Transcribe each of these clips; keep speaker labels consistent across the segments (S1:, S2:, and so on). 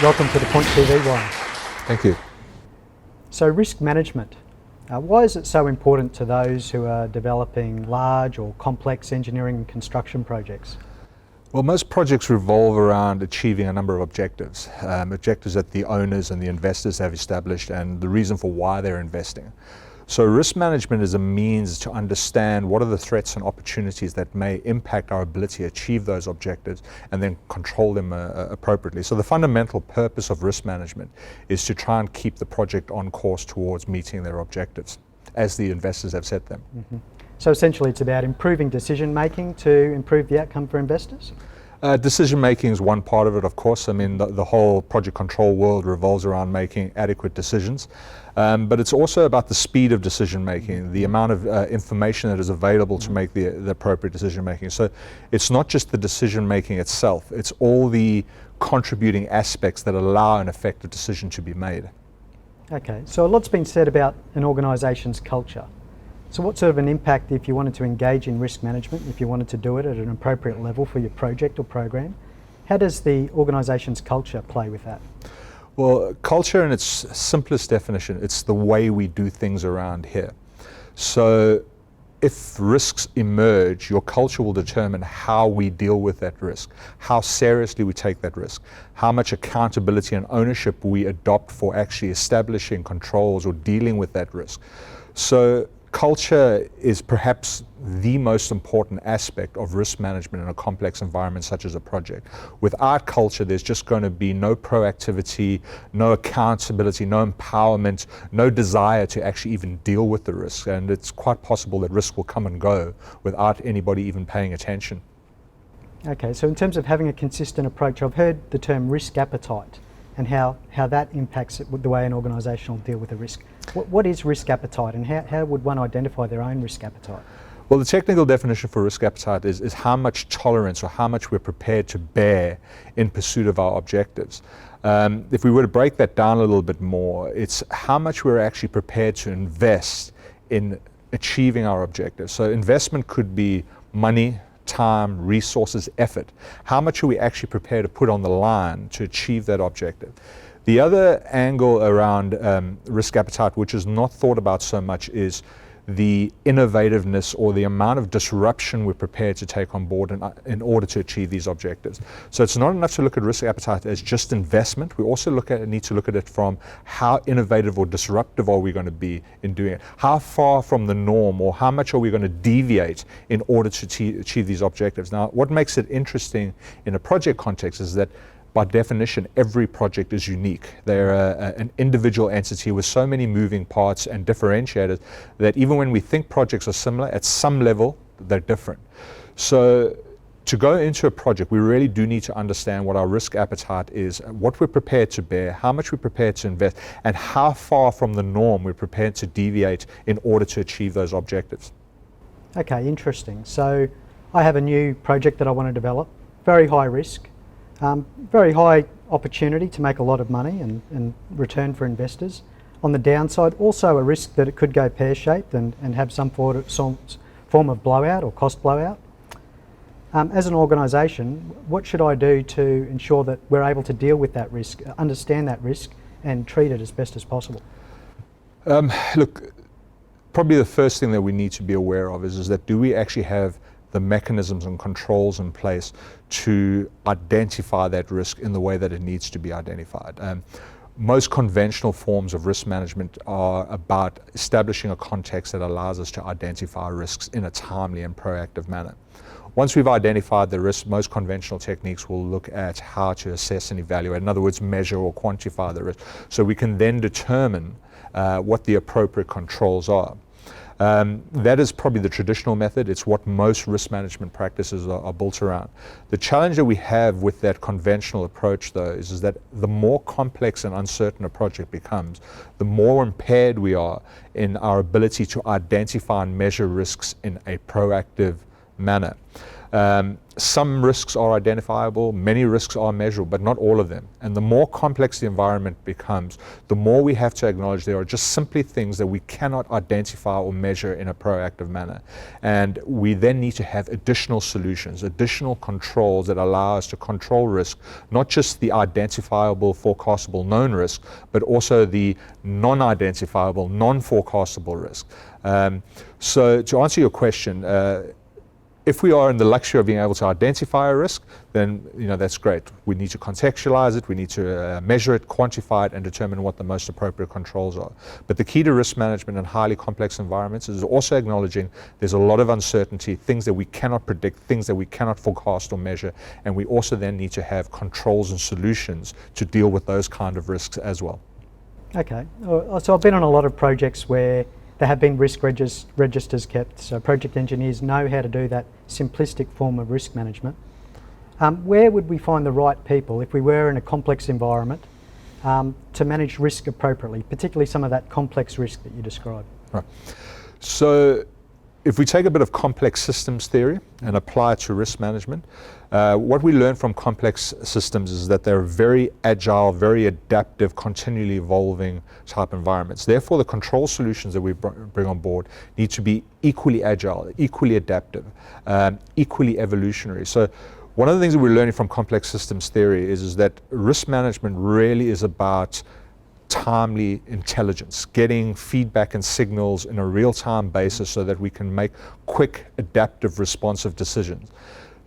S1: Welcome to the Point TV, Warren.
S2: Thank you.
S1: So risk management, why is it so important to those who are developing large or complex engineering and construction projects?
S2: Well, most projects revolve around achieving a number of objectives, objectives that the owners and the investors have established and the reason for why they're investing. So risk management is a means to understand what are the threats and opportunities that may impact our ability to achieve those objectives and then control them appropriately. So the fundamental purpose of risk management is to try and keep the project on course towards meeting their objectives as the investors have set them.
S1: Mm-hmm. So essentially it's about improving decision making to improve the outcome for investors?
S2: Decision making is one part of it, of course. I mean, the whole project control world revolves around making adequate decisions. But it's also about the speed of decision making, the amount of information that is available to make the appropriate decision making. So it's not just the decision making itself, it's all the contributing aspects that allow an effective decision to be made.
S1: Okay, so a lot's been said about an organisation's culture. So what sort of an impact, if you wanted to engage in risk management, if you wanted to do it at an appropriate level for your project or program, how does the organisation's culture play with that?
S2: Well, culture in its simplest definition, it's the way we do things around here. So if risks emerge, your culture will determine how we deal with that risk, how seriously we take that risk, how much accountability and ownership we adopt for actually establishing controls or dealing with that risk. So culture is perhaps the most important aspect of risk management in a complex environment such as a project. Without culture, there's just going to be no proactivity, no accountability, no empowerment, no desire to actually even deal with the risk. And it's quite possible that risk will come and go without anybody even paying attention.
S1: Okay, so in terms of having a consistent approach, I've heard the term risk appetite and how that impacts the way an organisation will deal with a risk. What is risk appetite and how would one identify their own risk appetite?
S2: Well, the technical definition for risk appetite is how much tolerance or how much we're prepared to bear in pursuit of our objectives. If we were to break that down a little bit more, it's how much we're actually prepared to invest in achieving our objectives. So investment could be money, time, resources, effort. How much are we actually prepared to put on the line to achieve that objective? The other angle around risk appetite, which is not thought about so much, is the innovativeness or the amount of disruption we're prepared to take on board in order to achieve these objectives. So it's not enough to look at risk appetite as just investment. We also need to look at it from how innovative or disruptive are we going to be in doing it? How far from the norm or how much are we going to deviate in order to achieve these objectives? Now, what makes it interesting in a project context is that by definition, every project is unique. They're an individual entity with so many moving parts and differentiators that even when we think projects are similar, at some level, they're different. So to go into a project, we really do need to understand what our risk appetite is, what we're prepared to bear, how much we're prepared to invest, and how far from the norm we're prepared to deviate in order to achieve those objectives.
S1: Okay, interesting. So I have a new project that I want to develop, very high risk. Very high opportunity to make a lot of money and return for investors. On the downside, also a risk that it could go pear-shaped and have some form of blowout or cost blowout. As an organisation, what should I do to ensure that we're able to deal with that risk, understand that risk and treat it as best as possible?
S2: Look, probably the first thing that we need to be aware of is that do we actually have the mechanisms and controls in place to identify that risk in the way that it needs to be identified. Most conventional forms of risk management are about establishing a context that allows us to identify risks in a timely and proactive manner. Once we've identified the risk, most conventional techniques will look at how to assess and evaluate, in other words, measure or quantify the risk, so we can then determine what the appropriate controls are. That is probably the traditional method. It's what most risk management practices are built around. The challenge that we have with that conventional approach, though, is that the more complex and uncertain a project becomes, the more impaired we are in our ability to identify and measure risks in a proactive manner. Some risks are identifiable, many risks are measurable, but not all of them. And the more complex the environment becomes, the more we have to acknowledge there are just simply things that we cannot identify or measure in a proactive manner. And we then need to have additional solutions, additional controls that allow us to control risk, not just the identifiable, forecastable, known risk, but also the non-identifiable, non-forecastable risk. So to answer your question, if we are in the luxury of being able to identify a risk, then that's great. We need to contextualize it, we need to measure it, quantify it, and determine what the most appropriate controls are. But the key to risk management in highly complex environments is also acknowledging there's a lot of uncertainty, things that we cannot predict, things that we cannot forecast or measure, and we also then need to have controls and solutions to deal with those kind of risks as well.
S1: Okay, so I've been on a lot of projects where there have been risk registers kept, so project engineers know how to do that simplistic form of risk management. Where would we find the right people if we were in a complex environment to manage risk appropriately, particularly some of that complex risk that you described?
S2: Right. So if we take a bit of complex systems theory and apply it to risk management, what we learn from complex systems is that they're very agile, very adaptive, continually evolving type environments. Therefore, the control solutions that we bring on board need to be equally agile, equally adaptive, equally evolutionary. So one of the things that we're learning from complex systems theory is that risk management really is about timely intelligence, getting feedback and signals in a real-time basis so that we can make quick, adaptive, responsive decisions.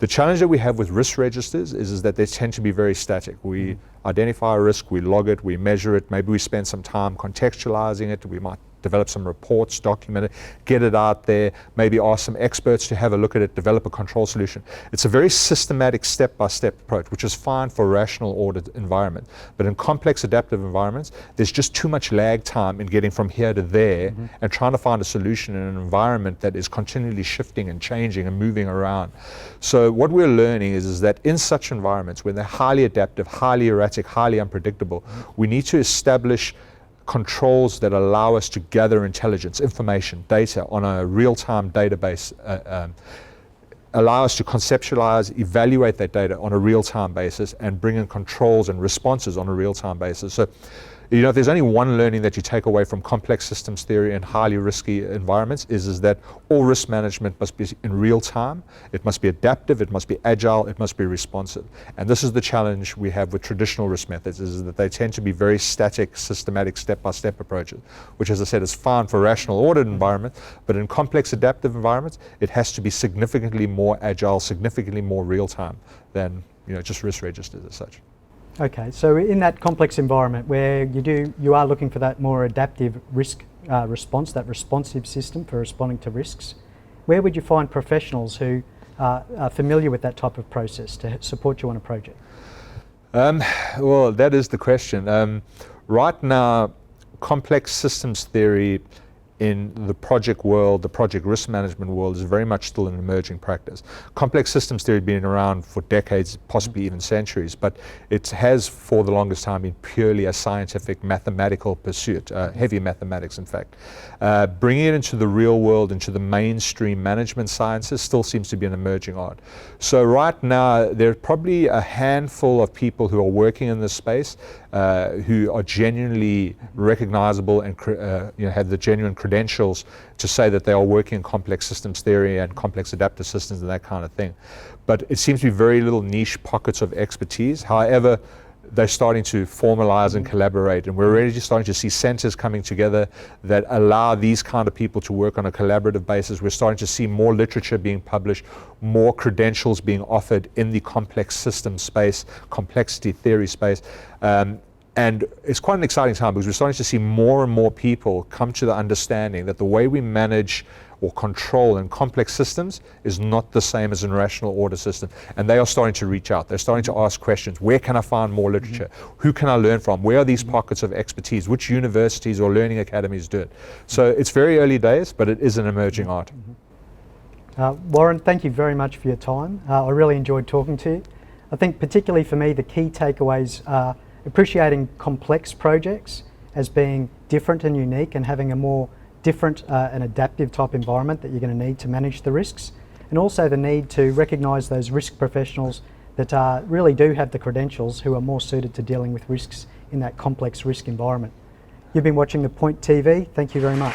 S2: The challenge that we have with risk registers is that they tend to be very static. We identify a risk, we log it, we measure it, maybe we spend some time contextualizing it, we might develop some reports, document it, get it out there, maybe ask some experts to have a look at it, develop a control solution. It's a very systematic step-by-step approach, which is fine for a rational ordered environment. But in complex adaptive environments, there's just too much lag time in getting from here to there and trying to find a solution in an environment that is continually shifting and changing and moving around. So what we're learning is that in such environments, when they're highly adaptive, highly erratic, highly unpredictable, we need to establish controls that allow us to gather intelligence, information, data on a real-time database, allow us to conceptualize, evaluate that data on a real-time basis, and bring in controls and responses on a real-time basis. So, if there's only one learning that you take away from complex systems theory and highly risky environments is that all risk management must be in real time, it must be adaptive, it must be agile, it must be responsive. And this is the challenge we have with traditional risk methods, is that they tend to be very static, systematic, step-by-step approaches, which, as I said, is fine for rational ordered environments, but in complex adaptive environments, it has to be significantly more agile, significantly more real time than just risk registers as such.
S1: Okay, so in that complex environment where you are looking for that more adaptive risk response, that responsive system for responding to risks, where would you find professionals who are familiar with that type of process to support you on a project?
S2: Well, that is the question. Right now, complex systems theory in the project world, the project risk management world, is very much still an emerging practice. Complex systems theory has been around for decades, possibly even centuries, but it has for the longest time been purely a scientific mathematical pursuit, heavy mathematics in fact. Bringing it into the real world, into the mainstream management sciences, still seems to be an emerging art. So right now, there are probably a handful of people who are working in this space who are genuinely recognizable and have the genuine credentials to say that they are working in complex systems theory and complex adaptive systems and that kind of thing. But it seems to be very little niche pockets of expertise. However, they're starting to formalize and collaborate, and we're already starting to see centers coming together that allow these kind of people to work on a collaborative basis. We're starting to see more literature being published, more credentials being offered in the complex system space, complexity theory space. And it's quite an exciting time because we're starting to see more and more people come to the understanding that the way we manage or control in complex systems is not the same as in rational order system. And they are starting to reach out. They're starting to ask questions. Where can I find more literature? Who can I learn from? Where are these pockets of expertise? Which universities or learning academies do it? So it's very early days, but it is an emerging art.
S1: Warren, thank you very much for your time. I really enjoyed talking to you. I think particularly for me, the key takeaways are appreciating complex projects as being different and unique and having a more different and adaptive type environment that you're going to need to manage the risks. and also the need to recognise those risk professionals that really do have the credentials who are more suited to dealing with risks in that complex risk environment. You've been watching The Point TV. Thank you very much.